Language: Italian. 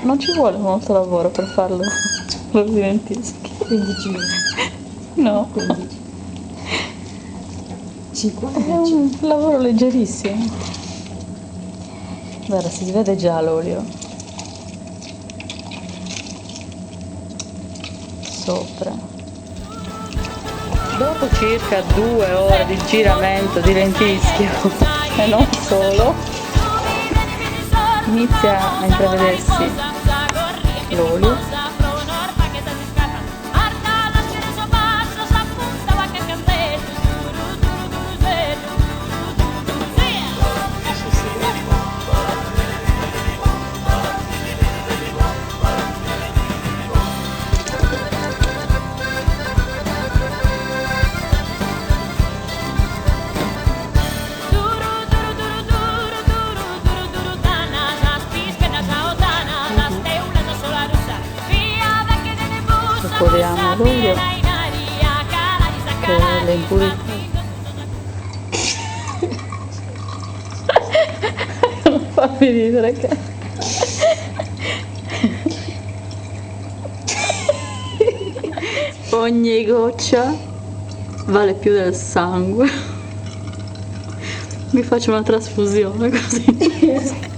Non ci vuole molto lavoro per farlo così lentischi. 15 minuti. No, 15. è 50. un lavoro leggerissimo. Guarda, si vede già l'olio sopra. Dopo circa 2 ore di giramento di lenteschio e non solo, inizia a intravedersi l'olio. Coliamo l'olio che le impurità. Non fammi ridere che ogni goccia vale più del sangue. Mi faccio una trasfusione così.